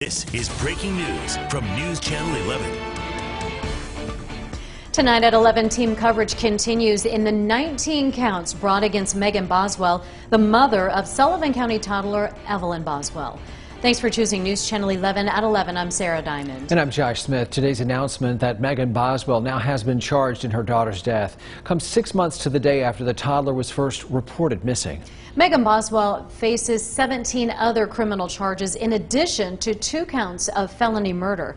This is breaking news from News Channel 11. Tonight at 11, team coverage continues in the 19 counts brought against Megan Boswell, the mother of Sullivan County toddler Evelyn Boswell. Thanks for choosing News Channel 11 at 11. I'm Sarah Diamond. And I'm Josh Smith. Today's announcement that Megan Boswell now has been charged in her daughter's death comes 6 months to the day after the toddler was first reported missing. Megan Boswell faces 17 other criminal charges in addition to 2 counts of felony murder.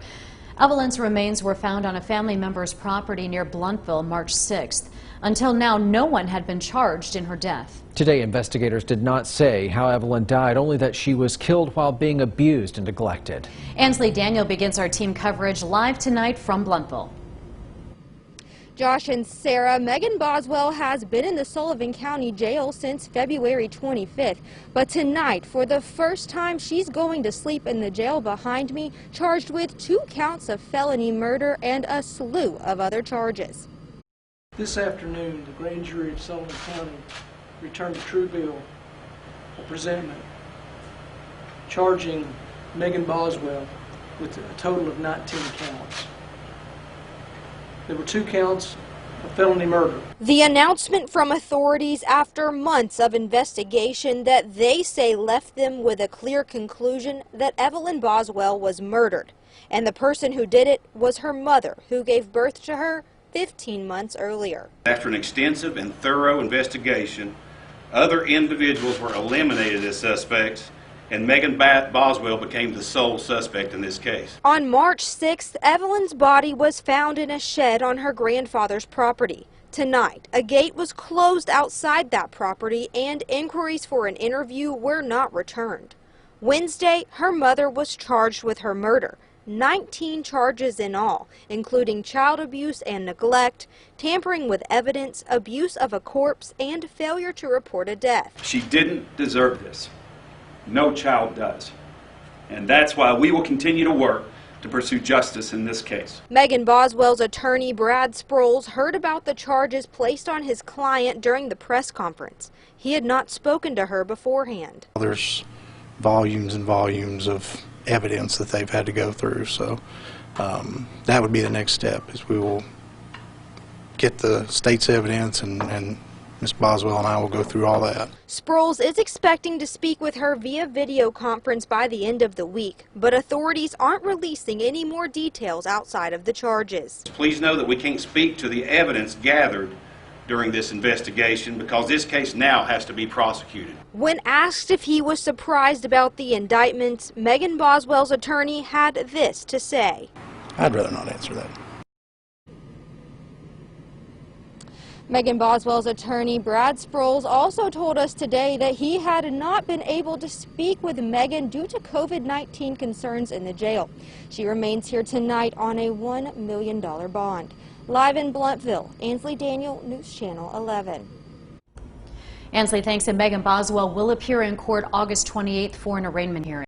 Evelyn's remains were found on a family member's property near Bluntville March 6th. Until now, no one had been charged in her death. Today, investigators did not say how Evelyn died, only that she was killed while being abused and neglected. Ansley Daniel begins our team coverage live tonight from Bluntville. Josh and Sarah, Megan Boswell has been in the Sullivan County Jail since February 25th. But tonight, for the first time, she's going to sleep in the jail behind me, charged with 2 counts of felony murder and a slew of other charges. This afternoon, the grand jury of Sullivan County returned a true bill of presentment charging Megan Boswell with a total of 19 counts. There were 2 counts of felony murder. The announcement from authorities after months of investigation that they say left them with a clear conclusion that Evelyn Boswell was murdered. And the person who did it was her mother, who gave birth to her 15 months earlier. After an extensive and thorough investigation, other individuals were eliminated as suspects, and Megan Boswell became the sole suspect in this case. On March 6th, Evelyn's body was found in a shed on her grandfather's property. Tonight, a gate was closed outside that property and inquiries for an interview were not returned. Wednesday, her mother was charged with her murder. 19 charges in all, including child abuse and neglect, tampering with evidence, abuse of a corpse, and failure to report a death. She didn't deserve this. No child does. And that's why we will continue to work to pursue justice in this case. Megan Boswell's attorney, Brad SPROLES, heard about the charges placed on his client during the press conference. He had not spoken to her beforehand. There's volumes and volumes of evidence that they've had to go through, so that would be the next step, is we will get the state's evidence and Ms. Boswell and I will go through all that. SPROLES is expecting to speak with her via video conference by the end of the week, but authorities aren't releasing any more details outside of the charges. Please know that we can't speak to the evidence gathered during this investigation because this case now has to be prosecuted. When asked if he was surprised about the indictments, Megan Boswell's attorney had this to say. I'd rather not answer that. Megan Boswell's attorney, Brad SPROLES, also told us today that he had not been able to speak with Megan due to COVID-19 concerns in the jail. She remains here tonight on a $1 million bond. Live in Bluntville, Ansley Daniel, News Channel 11. Ansley, thanks. And Megan Boswell will appear in court August 28th for an arraignment hearing.